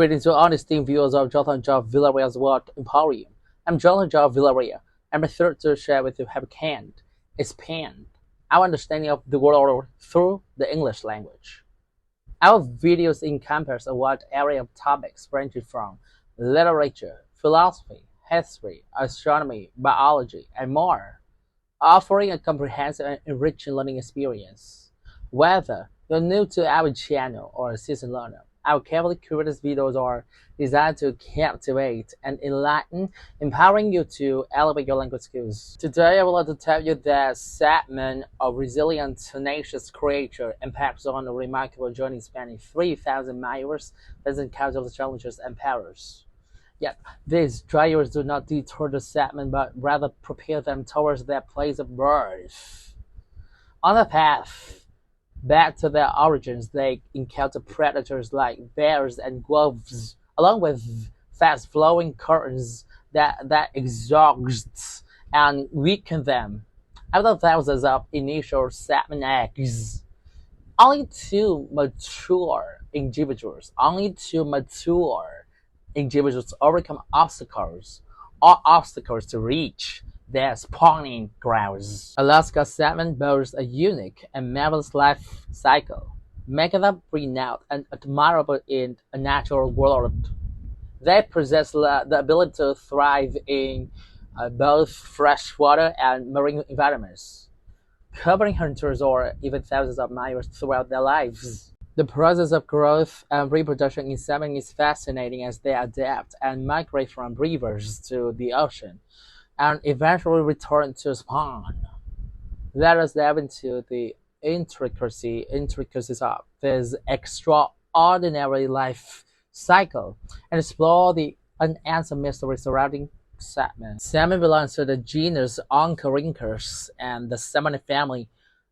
Greetings to all esteemed viewers of Jonathan Job Villaria's World Emporium. I'm Jonathan Job Villaria, and I'm thrilled to share with you how we can expand our understanding of the world through the English language. Our videos encompass a wide area of topics ranging from literature, philosophy, history, astronomy, biology, and more, offering a comprehensive and enriching learning experience. Whether you're new to our channel or a seasoned learner, our carefully curated videos are designed to captivate and enlighten, empowering you to elevate your language skills. Today, I would like to tell you that Salmon, a resilient, tenacious creature, embarks on a remarkable journey spanning 3,000 miles that encounters challenges and perils. Yet, these trials do not deter the salmon, but rather propel them towards their place of birth. On the path back to their origins, they encounter predators like bears and wolves, along with fast-flowing currents that exhaust and weaken them. After thousands of initial salmon eggs, only two mature individuals overcome obstacles to reach their spawning grounds. Alaska salmon boasts a unique and marvelous life cycle, making them renowned and admirable in a natural world. They possess the ability to thrive in both freshwater and marine environments, covering hundreds or even thousands of miles throughout their lives. The process of growth and reproduction in salmon is fascinating as they adapt and migrate from rivers to the ocean and eventually return to spawn. Let us dive into the intricacies of this extraordinary life cycle and explore the unanswered mystery surrounding salmon. Salmon belongs to the genus Oncorhynchus and the salmon family,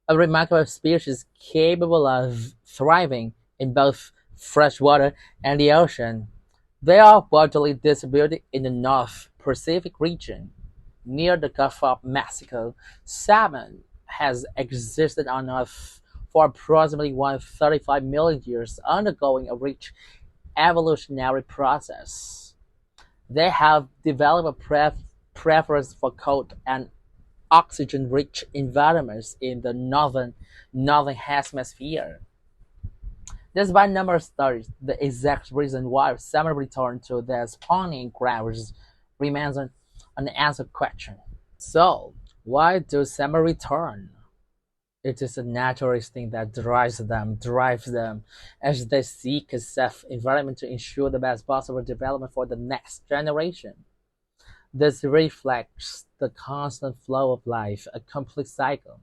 a remarkable species capable of thriving in both freshwater and the ocean. They are widely distributed in the North Pacific region. Near the Gulf of Mexico, salmon has existed on Earth for approximately 135 million years, undergoing a rich evolutionary process. They have developed a preference for cold and oxygen-rich environments in the northern hemisphere. Despite numerous studies, the exact reason why salmon return to their spawning grounds remains an unanswered question. So, why do salmon return? It is a natural instinct that drives them as they seek a safe environment to ensure the best possible development for the next generation. This reflects the constant flow of life, a complex cycle.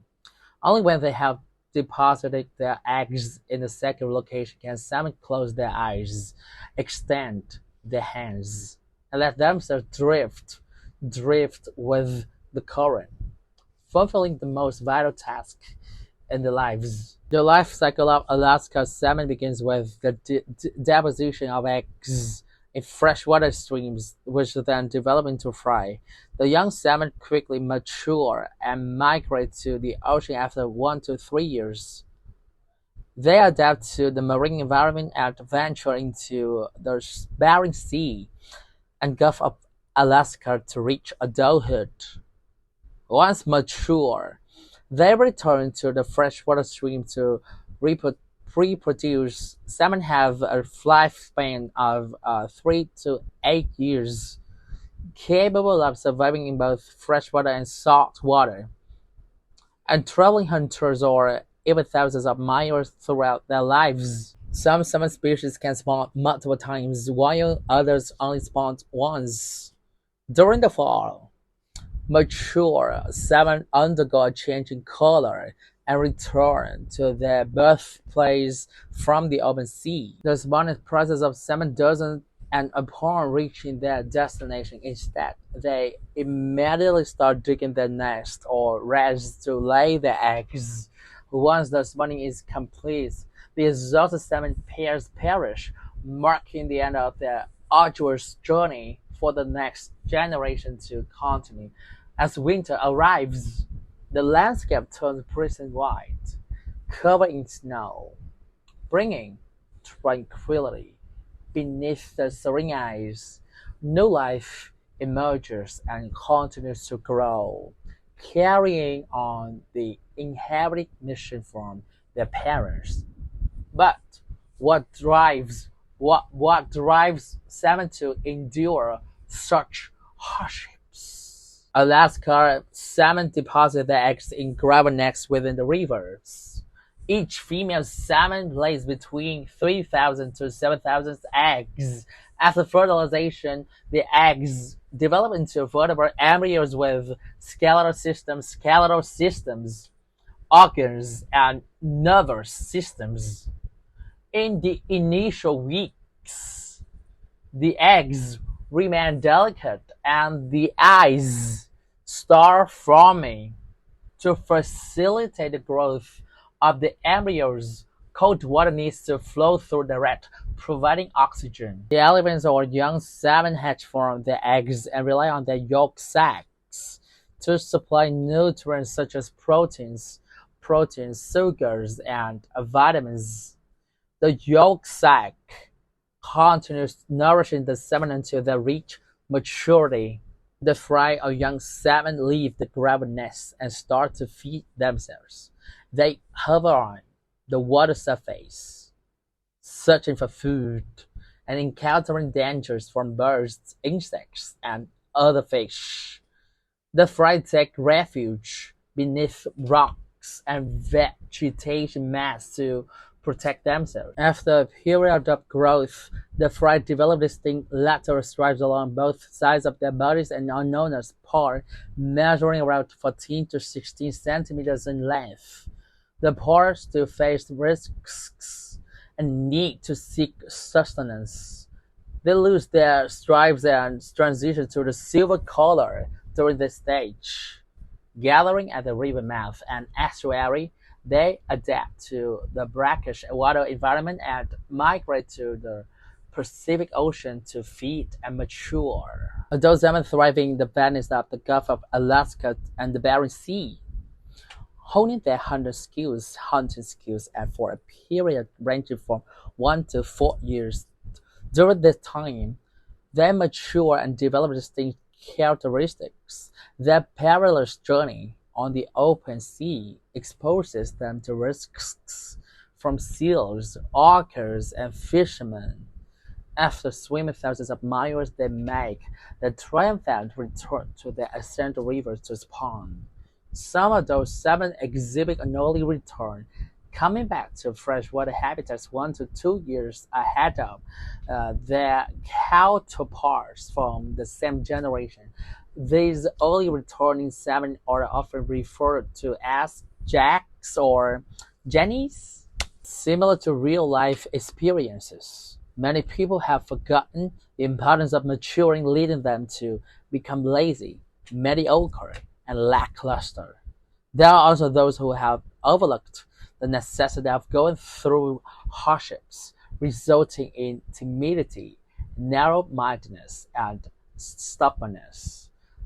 Only when they have deposited their eggs in a secure location can salmon close their eyes, extend their hands, and let themselves drift with the current, fulfilling the most vital task in their lives. The life cycle of Alaska salmon begins with the deposition of eggs in freshwater streams, which then develop into fry. The young salmon quickly mature and migrate to the ocean after 1 to 3 years. They adapt to the marine environment and venture into the Bering Sea and Gulf of Alaska to reach adulthood. Once mature, they return to the freshwater stream to reproduce. Salmon have a lifespan of 3 to 8 years, capable of surviving in both freshwater and salt water, and traveling hundreds or even thousands of miles throughout their lives. Some salmon species can spawn multiple times, while others only spawn once. During the fall, mature salmon undergo a change in color and return to their birthplace from the open sea. The spawning process of salmon doesn't end upon reaching their destination. Instead, they immediately start digging their nest or rest to lay their eggs. Once the spawning is complete, the exhausted salmon pairs perish, marking the end of their arduous journey for the next generation to continue. As winter arrives, the landscape turns prison white, covered in snow, bringing tranquility beneath the serene eyes, new life emerges and continues to grow, carrying on the inherited mission from their parents. But what drives salmon to endure such hardships? Alaska salmon deposit their eggs in gravel nets within the rivers. Each female salmon lays between 3,000 to 7,000 eggs. After fertilization, the eggs develop into vertebrate embryos with skeletal systems, organs, and nervous systems. In the initial weeks, the eggs remain delicate and the eyes start forming. To facilitate the growth of the embryos, cold water needs to flow through the rat, providing oxygen. The elephants or young salmon hatch from their eggs and rely on their yolk sacs to supply nutrients such as proteins, sugars, and vitamins. The yolk sac continues nourishing the salmon until they reach maturity. The fry or young salmon leave the gravel nest and start to feed themselves. They hover on the water surface, searching for food and encountering dangers from birds, insects, and other fish. The fry take refuge beneath rocks and vegetation mass to protect themselves. After a period of growth, the fry develop distinct lateral stripes along both sides of their bodies and are known as paws, measuring around 14 to 16 centimeters in length. The paws to face risks and need to seek sustenance. They lose their stripes and transition to the silver color during this stage. Gathering at the river mouth and estuary, they adapt to the brackish water environment and migrate to the Pacific Ocean to feed and mature. Adult salmon thrive in the waters of the Gulf of Alaska and the Bering Sea, honing their hunting skills and for a period ranging from 1 to 4 years. During this time, they mature and develop distinct characteristics. Their perilous journey on the open sea exposes them to risks from seals, orcas, and fishermen. After swimming thousands of miles, they make the triumphant return to their ancestral rivers to spawn. Some of those salmon exhibit an early return, coming back to freshwater habitats 1 to 2 years ahead of their counterparts from the same generation. These early returning salmon are often referred to as jacks or jennies. Similar to real-life experiences, many people have forgotten the importance of maturing, leading them to become lazy, mediocre, and lackluster. There are also those who have overlooked the necessity of going through hardships, resulting in timidity, narrow-mindedness, and stubbornness.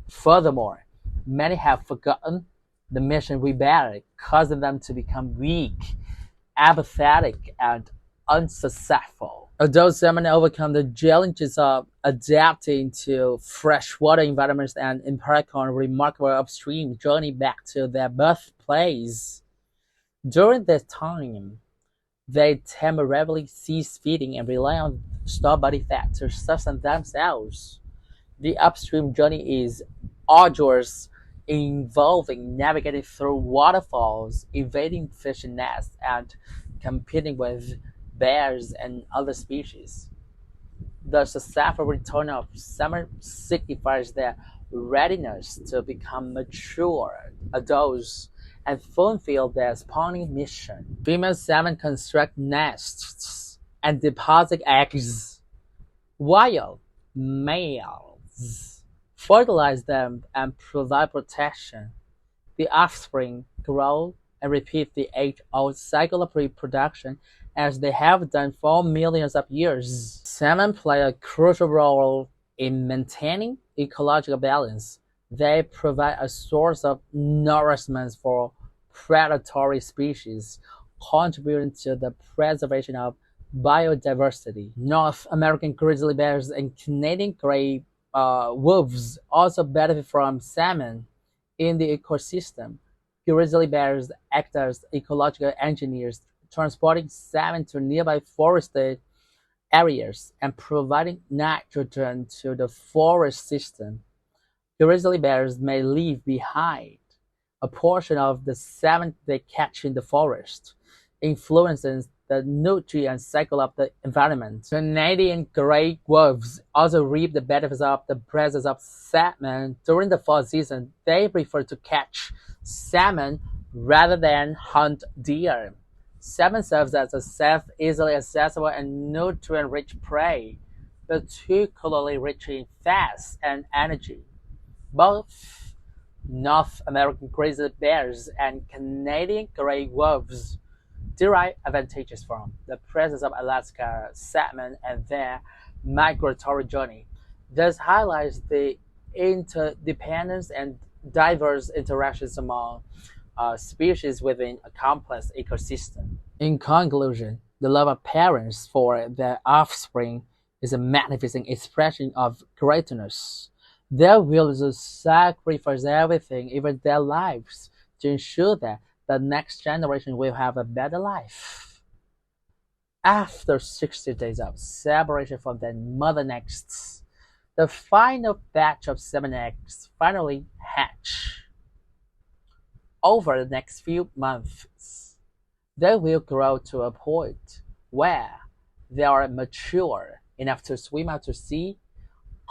Furthermore, many have forgotten the mission rebellion, causing them to become weak, apathetic, and unsuccessful. Although salmon overcome the challenges of adapting to freshwater environments and embark on a remarkable upstream journey back to their birthplace, during this time, they temporarily cease feeding and rely on stored body fat to sustain themselves. The upstream journey is arduous, involving navigating through waterfalls, evading fishing nets, and competing with bears and other species. The successful return of salmon signifies their readiness to become mature adults and fulfill their spawning mission. Female salmon construct nests and deposit eggs, while males fertilize them and provide protection. The offspring grow and repeat the age-old cycle of reproduction as they have done for millions of years. Salmon play a crucial role in maintaining ecological balance. They provide a source of nourishment for predatory species, contributing to the preservation of biodiversity. North American grizzly bears and Canadian gray wolves also benefit from salmon in the ecosystem. Grizzly bears act as ecological engineers, transporting salmon to nearby forested areas and providing nitrogen to the forest system. Grizzly bears may leave behind a portion of the salmon they catch in the forest, influencing the nutrient cycle of the environment. Canadian grey wolves also reap the benefits of the presence of salmon during the fall season. They prefer to catch salmon rather than hunt deer. Salmon serves as a safe, easily accessible, and nutrient-rich prey, particularly rich in fats and energy. Both North American grizzly bears and Canadian gray wolves derive advantages from the presence of Alaska salmon and their migratory journey. This highlights the interdependence and diverse interactions among species within a complex ecosystem. In conclusion, the love of parents for their offspring is a magnificent expression of greatness. They're willing to sacrifice everything, even their lives, to ensure that the next generation will have a better life. After 60 days of separation from their mother nests, the final batch of seven eggs finally hatch. Over the next few months, they will grow to a point where they are mature enough to swim out to sea,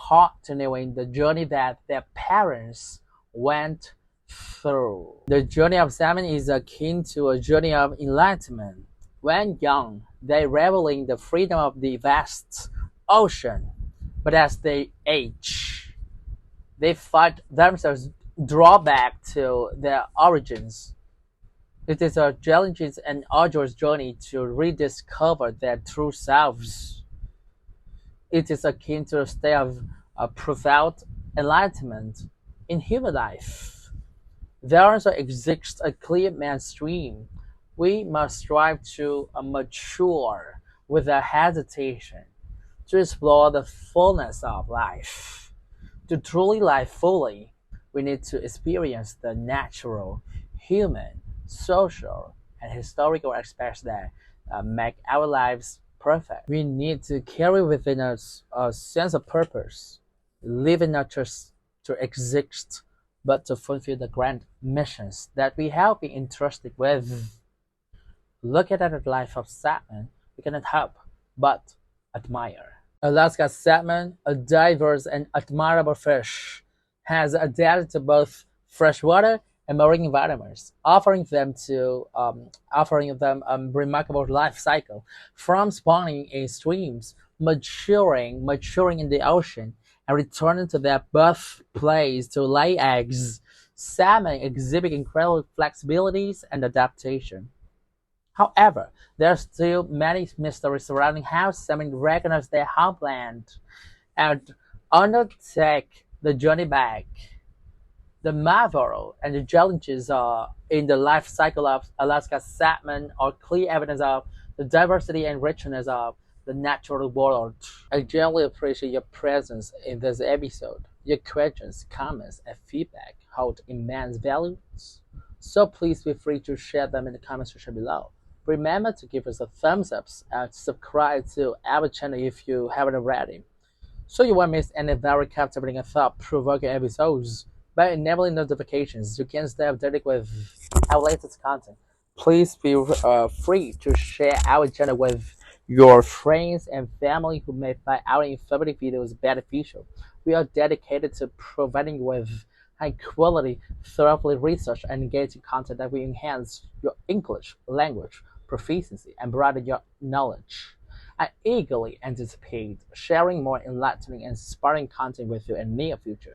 continuing the journey that their parents went through. The journey of salmon is akin to a journey of enlightenment. When young, they revel in the freedom of the vast ocean, but as they age, they find themselves draw back to their origins. It is a challenging and arduous journey to rediscover their true selves. It is akin to a state of profound enlightenment in human life. There also exists a clear mainstream. We must strive to mature without hesitation, to explore the fullness of life. To truly live fully, we need to experience the natural, human, social, and historical aspects that make our lives perfect. We need to carry within us a sense of purpose, living not just to exist, but to fulfill the grand missions that we have been entrusted with. Looking at the life of salmon, we cannot help but admire. Alaska salmon, a diverse and admirable fish, has adapted to both freshwater and marine environments, offering them a remarkable life cycle, from spawning in streams, maturing in the ocean, and returning to their birthplace to lay eggs. Salmon exhibit incredible flexibilities and adaptation. However, there are still many mysteries surrounding how salmon recognize their homeland and undertake the journey back. The marvel and the challenges in the life cycle of Alaska salmon are clear evidence of the diversity and richness of the natural world. I genuinely appreciate your presence in this episode. Your questions, comments, and feedback hold immense value, so please feel free to share them in the comment section below. Remember to give us a thumbs up and subscribe to our channel if you haven't already, so you won't miss any very captivating and thought-provoking episodes. By enabling notifications, you can stay updated with our latest content. Please feel free to share our channel with your friends and family who may find our informative videos beneficial. We are dedicated to providing you with high-quality, thoroughly researched, and engaging content that will enhance your English language proficiency and broaden your knowledge. I eagerly anticipate sharing more enlightening and inspiring content with you in the near future.